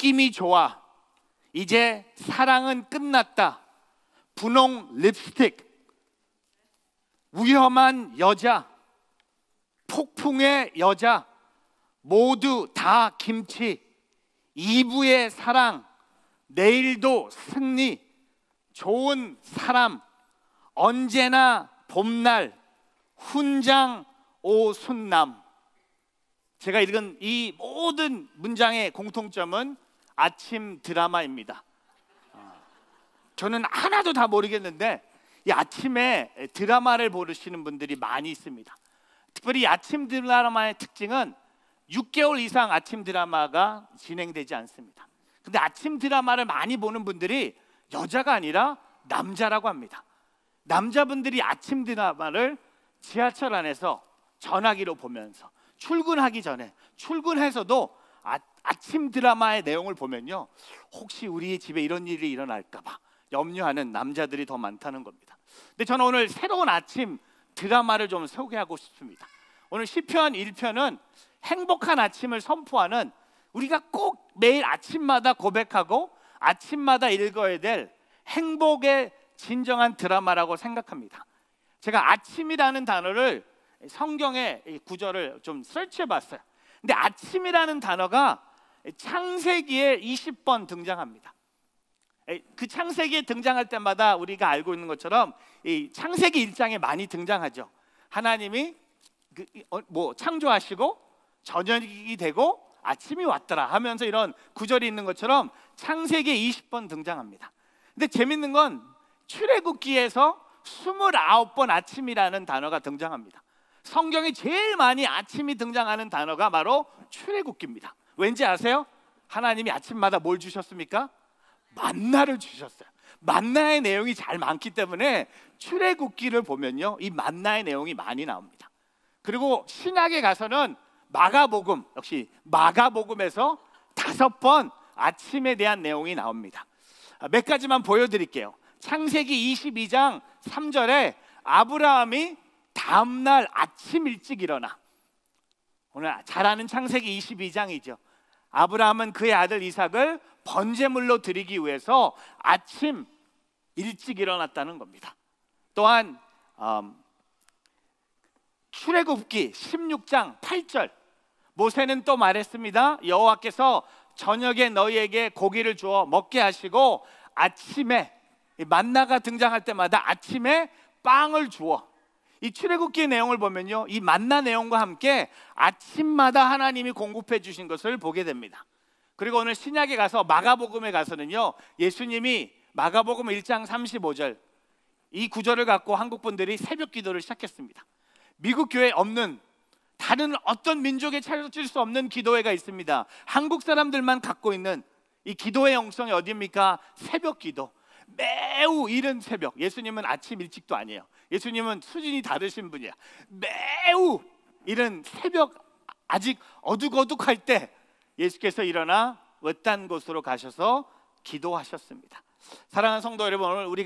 느낌이 좋아, 이제 사랑은 끝났다, 분홍 립스틱, 위험한 여자, 폭풍의 여자, 모두 다 김치, 2부의 사랑, 내일도 승리, 좋은 사람, 언제나 봄날, 훈장 오순남. 제가 읽은 이 모든 문장의 공통점은 아침 드라마입니다. 저는 하나도 다 모르겠는데 이 아침에 드라마를 보시는 분들이 많이 있습니다. 특별히 이 아침 드라마의 특징은 6개월 이상 아침 드라마가 진행되지 않습니다. 근데 아침 드라마를 많이 보는 분들이 여자가 아니라 남자라고 합니다. 남자분들이 아침 드라마를 지하철 안에서 전화기로 보면서 출근하기 전에, 출근해서도 아침 드라마의 내용을 보면요, 혹시 우리 집에 이런 일이 일어날까 봐 염려하는 남자들이 더 많다는 겁니다. 근데 저는 오늘 새로운 아침 드라마를 좀 소개하고 싶습니다. 오늘 시편 1편은 행복한 아침을 선포하는, 우리가 꼭 매일 아침마다 고백하고 아침마다 읽어야 될 행복의 진정한 드라마라고 생각합니다. 제가 아침이라는 단어를 성경의 구절을 좀 설치해 봤어요. 근데 아침이라는 단어가 창세기에 20번 등장합니다. 그 창세기에 등장할 때마다 우리가 알고 있는 것처럼 이 창세기 1장에 많이 등장하죠. 하나님이 창조하시고 저녁이 되고 아침이 왔더라 하면서 이런 구절이 있는 것처럼 창세기에 20번 등장합니다. 근데 재밌는 건 출애굽기에서 29번 아침이라는 단어가 등장합니다. 성경에 제일 많이 아침이 등장하는 단어가 바로 출애굽기입니다. 왠지 아세요? 하나님이 아침마다 뭘 주셨습니까? 만나를 주셨어요. 만나의 내용이 잘 많기 때문에 출애굽기를 보면요, 이 만나의 내용이 많이 나옵니다. 그리고 신약에 가서는 마가복음, 역시 마가복음에서 5번 아침에 대한 내용이 나옵니다. 몇 가지만 보여드릴게요. 창세기 22장 3절에 아브라함이 다음날 아침 일찍 일어나, 오늘 잘 아는 창세기 22장이죠. 아브라함은 그의 아들 이삭을 번제물로 드리기 위해서 아침 일찍 일어났다는 겁니다. 또한 출애굽기 16장 8절, 모세는 또 말했습니다. 여호와께서 저녁에 너희에게 고기를 주어 먹게 하시고 아침에, 만나가 등장할 때마다 아침에 빵을 주어. 이 출애굽기의 내용을 보면요, 이 만나 내용과 함께 아침마다 하나님이 공급해 주신 것을 보게 됩니다. 그리고 오늘 신약에 가서 마가복음에 가서는요, 예수님이 마가복음 1장 35절 이 구절을 갖고 한국 분들이 새벽 기도를 시작했습니다. 미국 교회에 없는, 다른 어떤 민족에 찾을 수 없는 기도회가 있습니다. 한국 사람들만 갖고 있는 이 기도의 영성이 어디입니까? 새벽 기도. 매우 이른 새벽. 예수님은 아침 일찍도 아니에요. 예수님은 수준이 다르신 분이야. 매우 이른 새벽, 아직 어둑어둑할 때 예수께서 일어나 외딴 곳으로 가셔서 기도하셨습니다. 사랑하는 성도 여러분, 오늘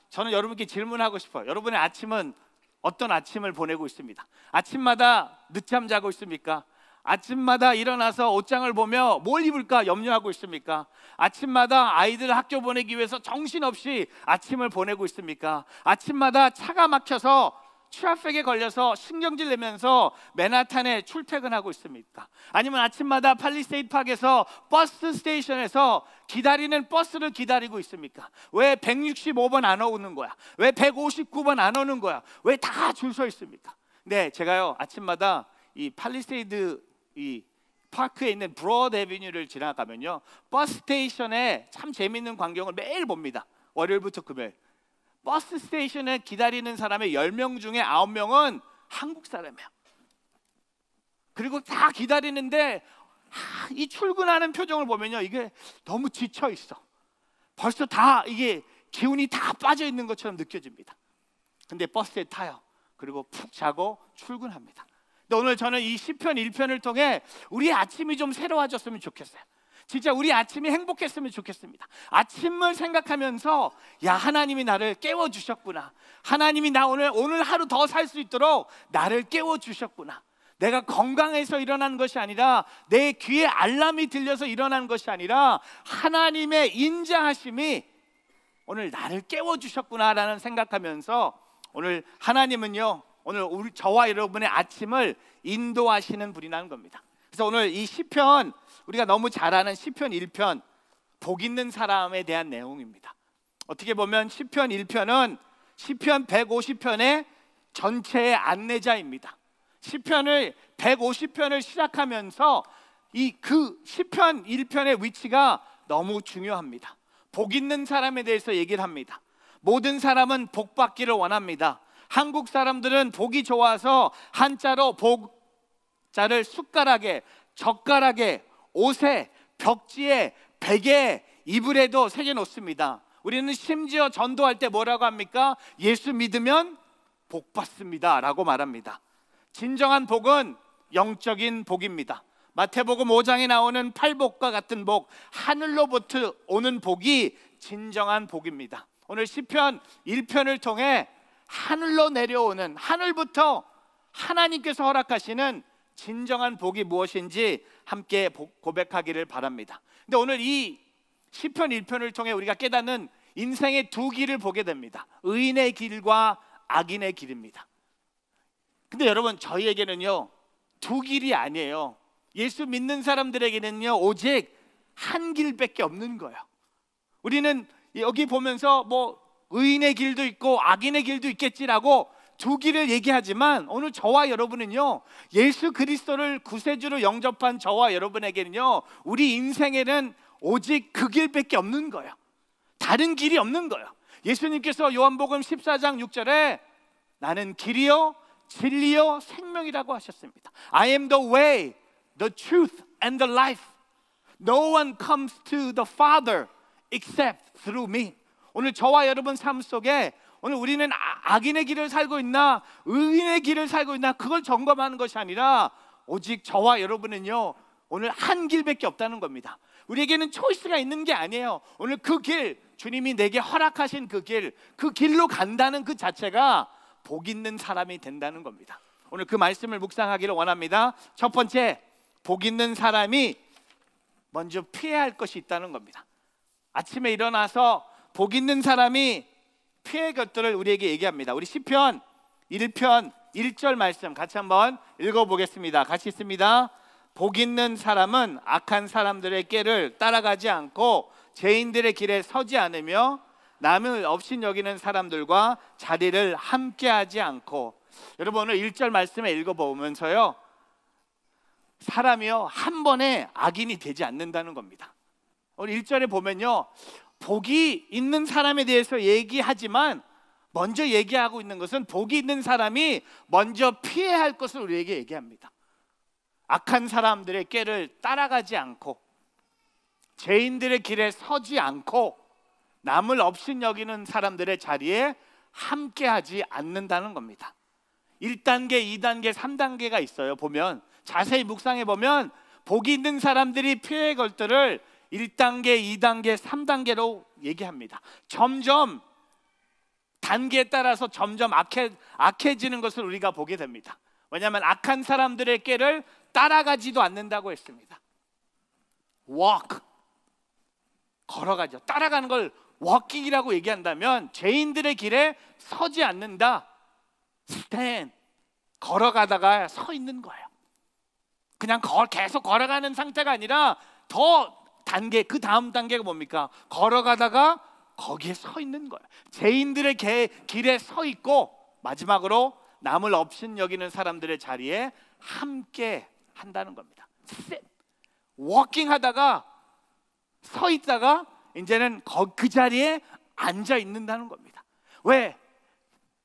저는 여러분께 질문하고 싶어요. 여러분의 아침은 어떤 아침을 보내고 있습니다. 아침마다 늦잠 자고 있습니까? 아침마다 일어나서 옷장을 보며 뭘 입을까 염려하고 있습니까? 아침마다 아이들 학교 보내기 위해서 정신없이 아침을 보내고 있습니까? 아침마다 차가 막혀서 트래픽에 걸려서 신경질 내면서 맨하탄에 출퇴근하고 있습니까? 아니면 아침마다 팔리세이드 파크에서 버스 스테이션에서 기다리는 버스를 기다리고 있습니까? 왜 165번 안 오는 거야? 왜 159번 안 오는 거야? 왜 다 줄 서 있습니까? 네, 제가요 아침마다 이 팔리세이드 이 파크에 있는 브로드 애비뉴를 지나가면요, 버스 스테이션에 참 재밌는 광경을 매일 봅니다. 월요일부터 금요일. 버스 스테이션에 기다리는 사람의 10명 중에 9명은 한국 사람이에요. 그리고 다 기다리는데 이 출근하는 표정을 보면요, 이게 너무 지쳐 있어. 벌써 다 이게 기운이 다 빠져 있는 것처럼 느껴집니다. 근데 버스에 타요. 그리고 푹 자고 출근합니다. 근데 오늘 저는 이 시편 1편을 통해 우리 아침이 좀 새로워졌으면 좋겠어요. 진짜 우리 아침이 행복했으면 좋겠습니다. 아침을 생각하면서, 야, 하나님이 나를 깨워주셨구나. 하나님이 나 오늘 하루 더 살 수 있도록 나를 깨워주셨구나. 내가 건강해서 일어난 것이 아니라 내 귀에 알람이 들려서 일어난 것이 아니라 하나님의 인자하심이 오늘 나를 깨워주셨구나라는 생각하면서 오늘 하나님은요, 오늘 저와 여러분의 아침을 인도하시는 분이 나는 겁니다. 그래서 오늘 이 시편, 우리가 너무 잘 아는 시편 1편, 복 있는 사람에 대한 내용입니다. 어떻게 보면 시편 1편은 시편 150편의 전체의 안내자입니다. 시편을 150편을 시작하면서 그 시편 1편의 위치가 너무 중요합니다. 복 있는 사람에 대해서 얘기를 합니다. 모든 사람은 복 받기를 원합니다. 한국 사람들은 복이 좋아서 한자로 복자를 숟가락에, 젓가락에, 옷에, 벽지에, 베개에, 이불에도 새겨 놓습니다. 우리는 심지어 전도할 때 뭐라고 합니까? 예수 믿으면 복 받습니다 라고 말합니다. 진정한 복은 영적인 복입니다. 마태복음 5장에 나오는 팔복과 같은 복, 하늘로부터 오는 복이 진정한 복입니다. 오늘 시편 1편을 통해 하늘로 내려오는, 하늘부터 하나님께서 허락하시는 진정한 복이 무엇인지 함께 고백하기를 바랍니다. 근데 오늘 이 시편 1편을 통해 우리가 깨닫는 인생의 두 길을 보게 됩니다. 의인의 길과 악인의 길입니다. 근데 여러분, 저희에게는요 두 길이 아니에요. 예수 믿는 사람들에게는요 오직 한 길밖에 없는 거예요. 우리는 여기 보면서 뭐 의인의 길도 있고 악인의 길도 있겠지라고 두 길을 얘기하지만 오늘 저와 여러분은요, 예수 그리스도를 구세주로 영접한 저와 여러분에게는요, 우리 인생에는 오직 그 길밖에 없는 거예요. 다른 길이 없는 거예요. 예수님께서 요한복음 14장 6절에 나는 길이요 진리요 생명이라고 하셨습니다. I am the way, the truth and the life. No one comes to the Father except through me. 오늘 저와 여러분 삶 속에 오늘 우리는 악인의 길을 살고 있나 의인의 길을 살고 있나 그걸 점검하는 것이 아니라 오직 저와 여러분은요 오늘 한 길밖에 없다는 겁니다. 우리에게는 초이스가 있는 게 아니에요. 오늘 그 길, 주님이 내게 허락하신 그 길로 간다는 그 자체가 복 있는 사람이 된다는 겁니다. 오늘 그 말씀을 묵상하기를 원합니다. 첫 번째, 복 있는 사람이 먼저 피해야 할 것이 있다는 겁니다. 아침에 일어나서 복 있는 사람이 피해야 할 것들을 우리에게 얘기합니다. 우리 시편 1편 1절 말씀 같이 한번 읽어보겠습니다. 같이 있습니다. 복 있는 사람은 악한 사람들의 꾀를 따라가지 않고 죄인들의 길에 서지 않으며 남을 업신여기는 사람들과 자리를 함께하지 않고. 여러분, 오늘 1절 말씀에 읽어보면서요, 사람이요 한 번에 악인이 되지 않는다는 겁니다. 오늘 1절에 보면요, 복이 있는 사람에 대해서 얘기하지만 먼저 얘기하고 있는 것은 복이 있는 사람이 먼저 피해야 할 것을 우리에게 얘기합니다. 악한 사람들의 꾀를 따라가지 않고 죄인들의 길에 서지 않고 남을 업신여기는 사람들의 자리에 함께하지 않는다는 겁니다. 1단계, 2단계, 3단계가 있어요. 보면 자세히 묵상해 보면 복이 있는 사람들이 피해의 것들을 1단계, 2단계, 3단계로 얘기합니다. 점점 단계에 따라서 점점 악해지는 것을 우리가 보게 됩니다. 왜냐하면 악한 사람들의 꾀를 따라가지도 않는다고 했습니다. walk, 걸어가죠. 따라가는 걸 walking이라고 얘기한다면 죄인들의 길에 서지 않는다. stand, 걸어가다가 서 있는 거예요. 그냥 계속 걸어가는 상태가 아니라 더 단계, 그 다음 단계가 뭡니까? 걸어가다가 거기에 서 있는 거예요. 죄인들의 길에 서 있고 마지막으로 남을 업신여기는 사람들의 자리에 함께 한다는 겁니다. 워킹 하다가 서 있다가 이제는 그 자리에 앉아 있는다는 겁니다. 왜?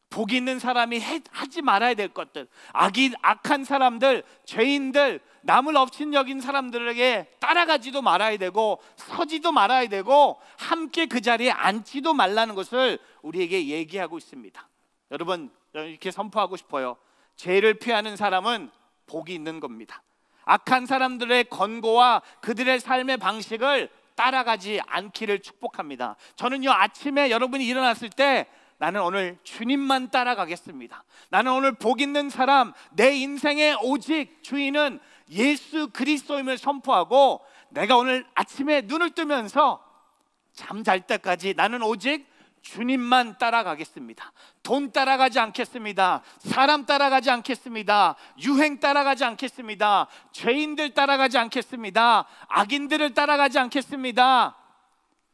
복 있는 사람이 하지 말아야 될 것들, 악한 사람들, 죄인들, 남을 업신여긴 사람들에게 따라가지도 말아야 되고 서지도 말아야 되고 함께 그 자리에 앉지도 말라는 것을 우리에게 얘기하고 있습니다. 여러분, 이렇게 선포하고 싶어요. 죄를 피하는 사람은 복이 있는 겁니다. 악한 사람들의 권고와 그들의 삶의 방식을 따라가지 않기를 축복합니다. 저는요, 아침에 여러분이 일어났을 때 나는 오늘 주님만 따라가겠습니다. 나는 오늘 복 있는 사람, 내 인생의 오직 주인은 예수 그리스도임을 선포하고 내가 오늘 아침에 눈을 뜨면서 잠잘 때까지 나는 오직 주님만 따라가겠습니다. 돈 따라가지 않겠습니다. 사람 따라가지 않겠습니다. 유행 따라가지 않겠습니다. 죄인들 따라가지 않겠습니다. 악인들을 따라가지 않겠습니다.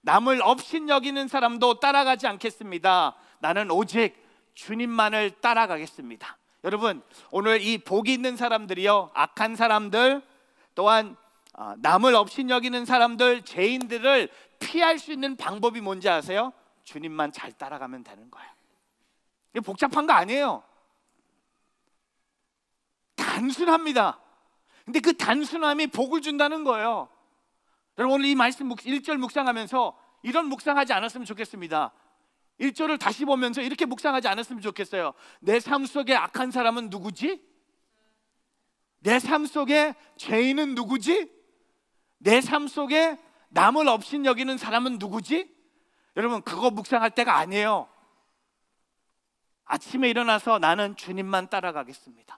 남을 업신여기는 사람도 따라가지 않겠습니다. 나는 오직 주님만을 따라가겠습니다. 여러분, 오늘 이 복이 있는 사람들이요, 악한 사람들, 또한 남을 업신여기는 사람들, 죄인들을 피할 수 있는 방법이 뭔지 아세요? 주님만 잘 따라가면 되는 거예요. 이게 복잡한 거 아니에요. 단순합니다. 근데 그 단순함이 복을 준다는 거예요. 여러분, 오늘 이 말씀 1절 묵상하면서 이런 묵상하지 않았으면 좋겠습니다. 1절을 다시 보면서 이렇게 묵상하지 않았으면 좋겠어요. 내 삶 속에 악한 사람은 누구지? 내 삶 속에 죄인은 누구지? 내 삶 속에 남을 업신여기는 사람은 누구지? 여러분, 그거 묵상할 때가 아니에요. 아침에 일어나서 나는 주님만 따라가겠습니다.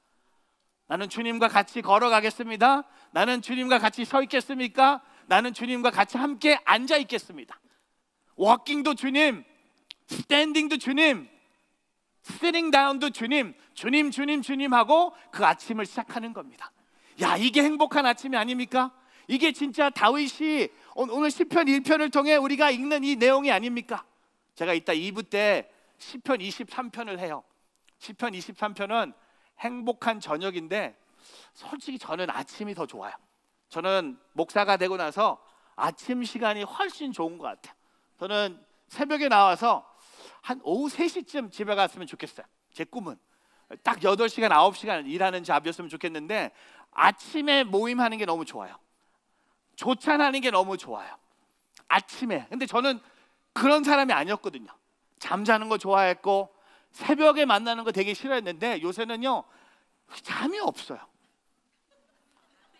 나는 주님과 같이 걸어가겠습니다. 나는 주님과 같이 서 있겠습니까? 나는 주님과 같이 함께 앉아 있겠습니다. 워킹도 주님, 스탠딩도 주님, sitting down도 주님, 주님, 주님, 주님 하고 그 아침을 시작하는 겁니다. 야, 이게 행복한 아침이 아닙니까? 이게 진짜 다윗이 오늘 시편 1편을 통해 우리가 읽는 이 내용이 아닙니까? 제가 이따 2부 때 시편 23편을 해요. 시편 23편은 행복한 저녁인데 솔직히 저는 아침이 더 좋아요. 저는 목사가 되고 나서 아침 시간이 훨씬 좋은 것 같아요. 저는 새벽에 나와서 한 오후 3시쯤 집에 갔으면 좋겠어요. 제 꿈은 딱 8시간, 9시간 일하는 잡이었으면 좋겠는데 아침에 모임하는 게 너무 좋아요. 조찬하는 게 너무 좋아요. 아침에. 근데 저는 그런 사람이 아니었거든요. 잠자는 거 좋아했고 새벽에 만나는 거 되게 싫어했는데 요새는요, 잠이 없어요.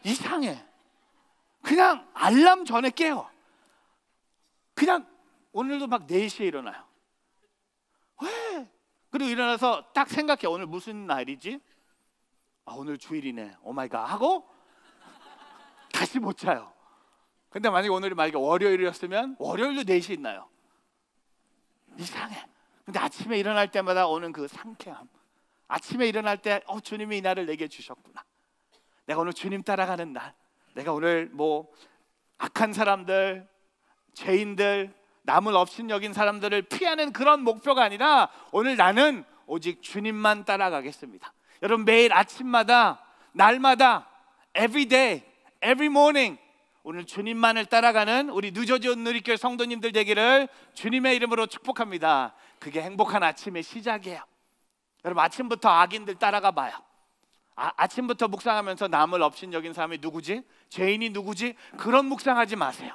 이상해. 그냥 알람 전에 깨요. 그냥 오늘도 막 4시에 일어나요. 왜? 그리고 일어나서 딱 생각해. 오늘 무슨 날이지? 오늘 주일이네. 오마이갓 하고 다시 못 자요. 근데 만약에 오늘이 월요일이었으면 월요일도 4시에 있나요? 이상해. 근데 아침에 일어날 때마다 오는 그 상쾌함, 아침에 일어날 때 주님이 이 날을 내게 주셨구나. 내가 오늘 주님 따라가는 날, 내가 오늘 악한 사람들, 죄인들, 남을 업신여긴 사람들을 피하는 그런 목표가 아니라 오늘 나는 오직 주님만 따라가겠습니다. 여러분, 매일 아침마다, 날마다, every day, every morning 오늘 주님만을 따라가는 우리 뉴저지 누리교회 성도님들 되기를 주님의 이름으로 축복합니다. 그게 행복한 아침의 시작이에요. 여러분, 아침부터 악인들 따라가 봐요. 아침부터 묵상하면서 남을 업신여긴 사람이 누구지? 죄인이 누구지? 그런 묵상하지 마세요.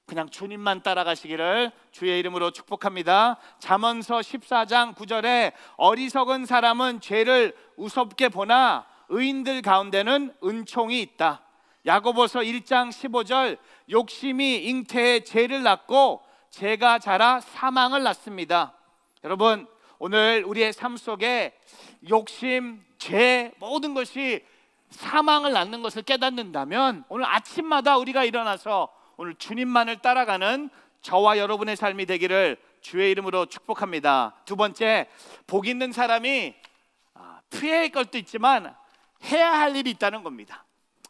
그냥 주님만 따라가시기를 주의 이름으로 축복합니다. 잠언서 14장 9절에 어리석은 사람은 죄를 우습게 보나 의인들 가운데는 은총이 있다. 야고보서 1장 15절 욕심이 잉태에 죄를 낳고 죄가 자라 사망을 낳습니다. 여러분, 오늘 우리의 삶 속에 욕심, 죄, 모든 것이 사망을 낳는 것을 깨닫는다면 오늘 아침마다 우리가 일어나서 오늘 주님만을 따라가는 저와 여러분의 삶이 되기를 주의 이름으로 축복합니다. 두 번째, 복 있는 사람이 피해야 할 것도 있지만 해야 할 일이 있다는 겁니다.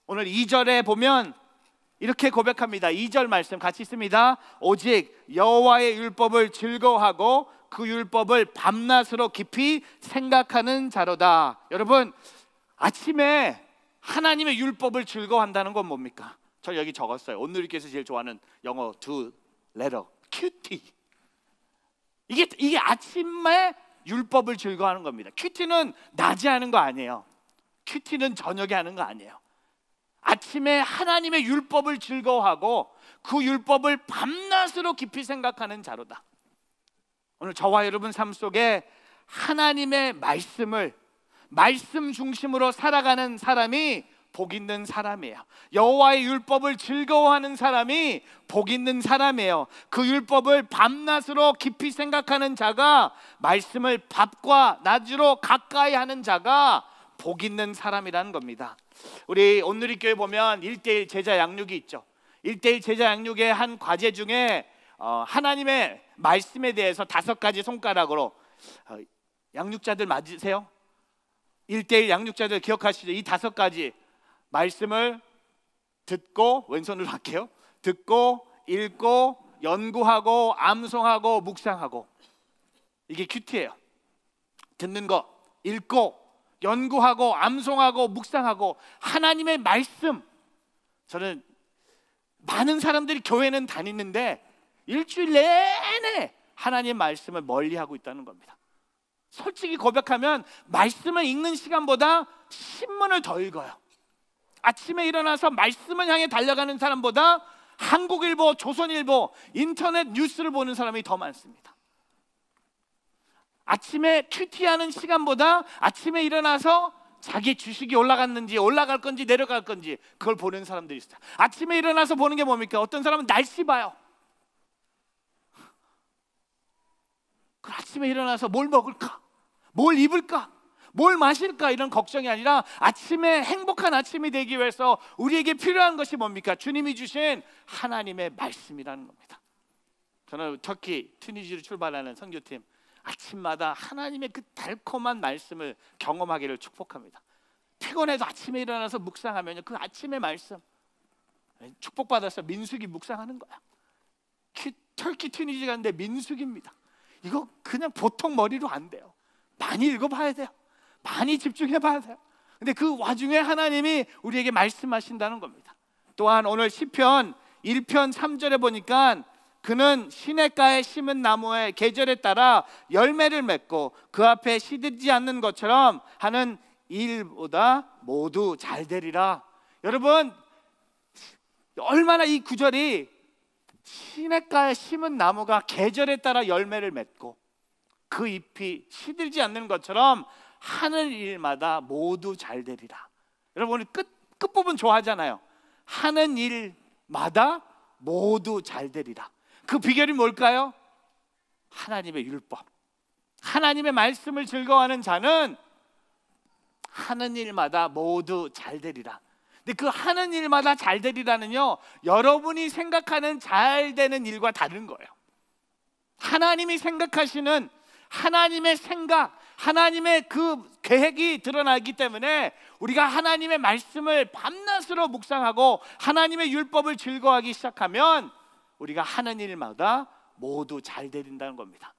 오늘 2절에 보면 이렇게 고백합니다. 2절 말씀 같이 있습니다. 오직 여호와의 율법을 즐거워하고 그 율법을 밤낮으로 깊이 생각하는 자로다. 여러분, 아침에 하나님의 율법을 즐거워한다는 건 뭡니까? 저 여기 적었어요. 온누리교회에서 제일 좋아하는 영어 두 레터 큐티. 이게 아침에 율법을 즐거워하는 겁니다. 큐티는 낮에 하는 거 아니에요. 큐티는 저녁에 하는 거 아니에요. 아침에 하나님의 율법을 즐거워하고 그 율법을 밤낮으로 깊이 생각하는 자로다. 오늘 저와 여러분 삶 속에 하나님의 말씀을 말씀 중심으로 살아가는 사람이 복 있는 사람이에요. 여호와의 율법을 즐거워하는 사람이 복 있는 사람이에요. 그 율법을 밤낮으로 깊이 생각하는 자가, 말씀을 밥과 낮으로 가까이 하는 자가 복 있는 사람이라는 겁니다. 우리 온누리교회 보면 1:1 제자 양육이 있죠. 1:1 제자 양육의 한 과제 중에 하나님의 말씀에 대해서 5가지 손가락으로, 양육자들 맞으세요? 1:1 양육자들 기억하시죠? 이 5가지 말씀을 듣고, 왼손으로 할게요. 듣고, 읽고, 연구하고, 암송하고, 묵상하고. 이게 큐티예요. 듣는 거, 읽고, 연구하고, 암송하고, 묵상하고. 하나님의 말씀. 저는 많은 사람들이 교회는 다니는데 일주일 내내 하나님 말씀을 멀리하고 있다는 겁니다. 솔직히 고백하면 말씀을 읽는 시간보다 신문을 더 읽어요. 아침에 일어나서 말씀을 향해 달려가는 사람보다 한국일보, 조선일보, 인터넷 뉴스를 보는 사람이 더 많습니다. 아침에 큐티하는 시간보다 아침에 일어나서 자기 주식이 올라갔는지, 올라갈 건지 내려갈 건지 그걸 보는 사람들이 있어요. 아침에 일어나서 보는 게 뭡니까? 어떤 사람은 날씨 봐요. 그 아침에 일어나서 뭘 먹을까? 뭘 입을까? 뭘 마실까? 이런 걱정이 아니라 아침에 행복한 아침이 되기 위해서 우리에게 필요한 것이 뭡니까? 주님이 주신 하나님의 말씀이라는 겁니다. 저는 터키, 튀니지로 출발하는 선교팀, 아침마다 하나님의 그 달콤한 말씀을 경험하기를 축복합니다. 피곤해도 아침에 일어나서 묵상하면 그 아침의 말씀, 축복받아서 민수기 묵상하는 거야. 터키 튀니지 가는데 민수기입니다. 이거 그냥 보통 머리로 안 돼요. 많이 읽어봐야 돼요. 많이 집중해봐야 돼요. 근데 그 와중에 하나님이 우리에게 말씀하신다는 겁니다. 또한 오늘 시편 1편 3절에 보니까 그는 시냇가에 심은 나무의 계절에 따라 열매를 맺고 그 앞에 시들지 않는 것처럼 하는 일보다 모두 잘 되리라. 여러분, 얼마나 이 구절이, 시냇가에 심은 나무가 계절에 따라 열매를 맺고 그 잎이 시들지 않는 것처럼 하는 일마다 모두 잘 되리라. 여러분, 끝부분 좋아하잖아요. 하는 일마다 모두 잘 되리라. 그 비결이 뭘까요? 하나님의 율법, 하나님의 말씀을 즐거워하는 자는 하는 일마다 모두 잘 되리라. 근데 그 하는 일마다 잘 되리라는요, 여러분이 생각하는 잘 되는 일과 다른 거예요. 하나님이 생각하시는 하나님의 생각, 하나님의 그 계획이 드러나기 때문에 우리가 하나님의 말씀을 밤낮으로 묵상하고 하나님의 율법을 즐거워하기 시작하면 우리가 하는 일마다 모두 잘 되린다는 겁니다.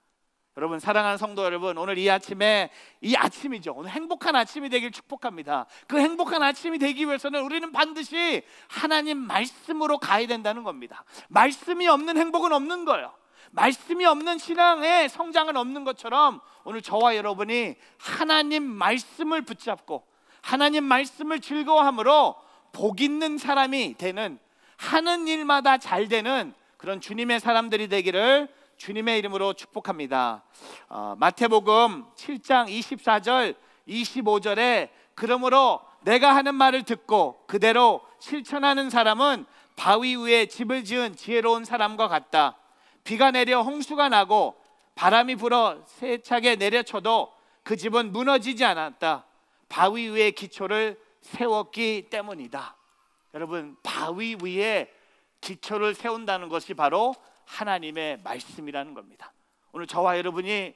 여러분, 사랑하는 성도 여러분, 오늘 이 아침에, 이 아침이죠. 오늘 행복한 아침이 되길 축복합니다. 그 행복한 아침이 되기 위해서는 우리는 반드시 하나님 말씀으로 가야 된다는 겁니다. 말씀이 없는 행복은 없는 거예요. 말씀이 없는 신앙의 성장은 없는 것처럼 오늘 저와 여러분이 하나님 말씀을 붙잡고 하나님 말씀을 즐거워함으로 복 있는 사람이 되는, 하는 일마다 잘 되는 그런 주님의 사람들이 되기를 주님의 이름으로 축복합니다. 마태복음 7장 24절 25절에 그러므로 내가 하는 말을 듣고 그대로 실천하는 사람은 바위 위에 집을 지은 지혜로운 사람과 같다. 비가 내려 홍수가 나고 바람이 불어 세차게 내려쳐도 그 집은 무너지지 않았다. 바위 위에 기초를 세웠기 때문이다. 여러분, 바위 위에 기초를 세운다는 것이 바로 하나님의 말씀이라는 겁니다. 오늘 저와 여러분이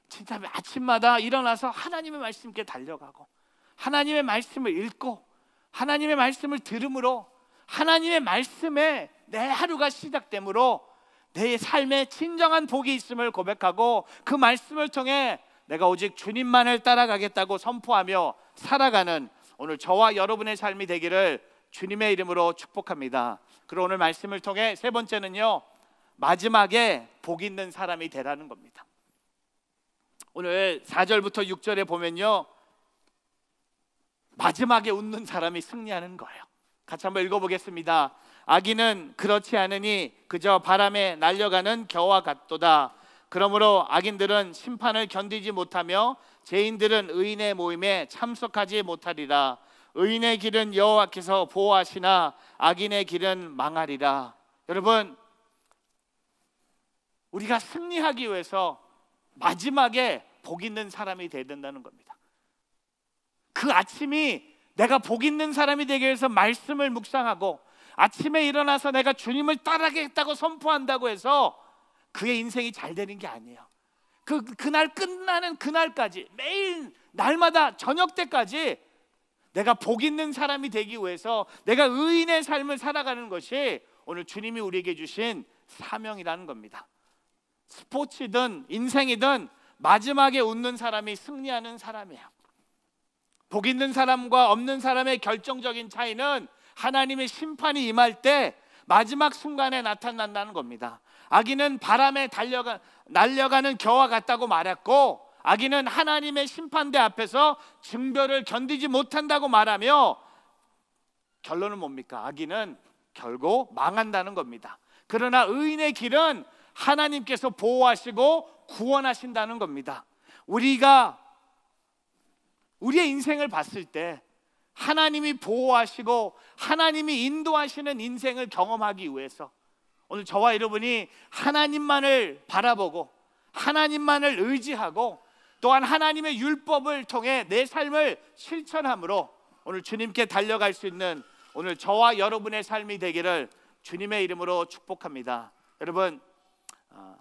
진짜 아침마다 일어나서 하나님의 말씀께 달려가고 하나님의 말씀을 읽고 하나님의 말씀을 들음으로 하나님의 말씀에 내 하루가 시작되므로 내 삶에 진정한 복이 있음을 고백하고 그 말씀을 통해 내가 오직 주님만을 따라가겠다고 선포하며 살아가는 오늘 저와 여러분의 삶이 되기를 주님의 이름으로 축복합니다. 그리고 오늘 말씀을 통해 세 번째는요, 마지막에 복 있는 사람이 되라는 겁니다. 오늘 4절부터 6절에 보면요, 마지막에 웃는 사람이 승리하는 거예요. 같이 한번 읽어보겠습니다. 악인은 그렇지 않으니 그저 바람에 날려가는 겨와 같도다. 그러므로 악인들은 심판을 견디지 못하며 죄인들은 의인의 모임에 참석하지 못하리라. 의인의 길은 여호와께서 보호하시나 악인의 길은 망하리라. 여러분, 우리가 승리하기 위해서 마지막에 복 있는 사람이 되어야 된다는 겁니다. 그 아침이 내가 복 있는 사람이 되기 위해서 말씀을 묵상하고 아침에 일어나서 내가 주님을 따라가겠다고 선포한다고 해서 그의 인생이 잘 되는 게 아니에요. 그날 끝나는 그날까지 매일 날마다 저녁 때까지 내가 복 있는 사람이 되기 위해서 내가 의인의 삶을 살아가는 것이 오늘 주님이 우리에게 주신 사명이라는 겁니다. 스포츠든 인생이든 마지막에 웃는 사람이 승리하는 사람이에요. 복 있는 사람과 없는 사람의 결정적인 차이는 하나님의 심판이 임할 때 마지막 순간에 나타난다는 겁니다. 악인은 바람에 날려가는 겨와 같다고 말했고, 악인은 하나님의 심판대 앞에서 증별을 견디지 못한다고 말하며, 결론은 뭡니까? 악인은 결국 망한다는 겁니다. 그러나 의인의 길은 하나님께서 보호하시고 구원하신다는 겁니다. 우리가 우리의 인생을 봤을 때 하나님이 보호하시고 하나님이 인도하시는 인생을 경험하기 위해서 오늘 저와 여러분이 하나님만을 바라보고 하나님만을 의지하고 또한 하나님의 율법을 통해 내 삶을 실천함으로 오늘 주님께 달려갈 수 있는 오늘 저와 여러분의 삶이 되기를 주님의 이름으로 축복합니다. 여러분,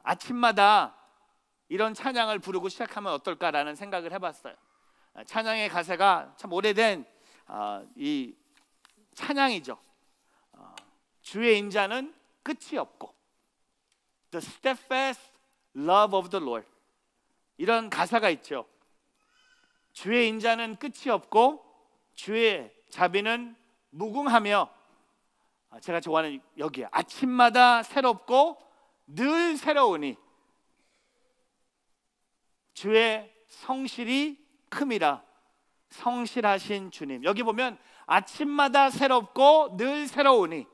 아침마다 이런 찬양을 부르고 시작하면 어떨까라는 생각을 해봤어요. 찬양의 가사가 참 오래된 이 찬양이죠. 주의 인자는 끝이 없고 The steadfast love of the Lord, 이런 가사가 있죠. 주의 인자는 끝이 없고 주의 자비는 무궁하며, 제가 좋아하는 여기에 아침마다 새롭고 늘 새로우니 주의 성실이 큼이라. 성실하신 주님. 여기 보면 아침마다 새롭고 늘 새로우니,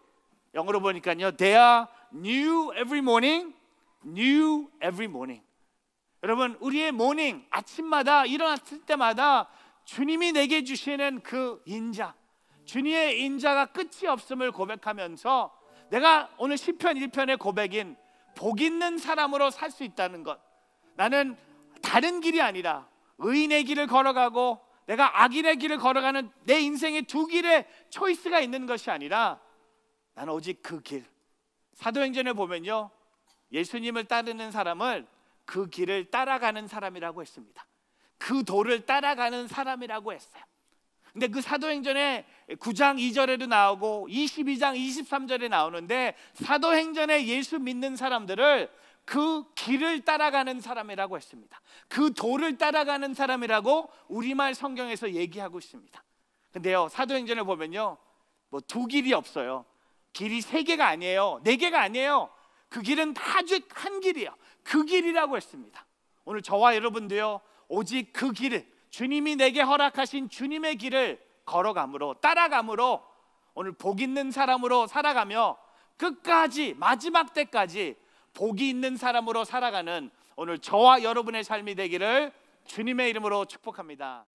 영어로 보니까요, They are new every morning, new every morning. 여러분, 우리의 모닝, 아침마다 일어났을 때마다 주님이 내게 주시는 그 인자, 주님의 인자가 끝이 없음을 고백하면서 내가 오늘 시편 1편의 고백인 복 있는 사람으로 살 수 있다는 것, 나는 다른 길이 아니라 의인의 길을 걸어가고 내가 악인의 길을 걸어가는 내 인생의 두 길의 초이스가 있는 것이 아니라 나는 오직 그 길, 사도행전에 보면요, 예수님을 따르는 사람을 그 길을 따라가는 사람이라고 했습니다. 그 도를 따라가는 사람이라고 했어요. 근데 그 사도행전에 9장 2절에도 나오고 22장 23절에 나오는데, 사도행전에 예수 믿는 사람들을 그 길을 따라가는 사람이라고 했습니다. 그 도를 따라가는 사람이라고 우리말 성경에서 얘기하고 있습니다. 근데요, 사도행전을 보면요, 뭐 두 길이 없어요. 길이 세 개가 아니에요, 네 개가 아니에요. 그 길은 아주 한 길이에요. 그 길이라고 했습니다. 오늘 저와 여러분도요, 오직 그 길을, 주님이 내게 허락하신 주님의 길을 걸어감으로, 따라감으로 오늘 복 있는 사람으로 살아가며 끝까지 마지막 때까지 복이 있는 사람으로 살아가는 오늘 저와 여러분의 삶이 되기를 주님의 이름으로 축복합니다.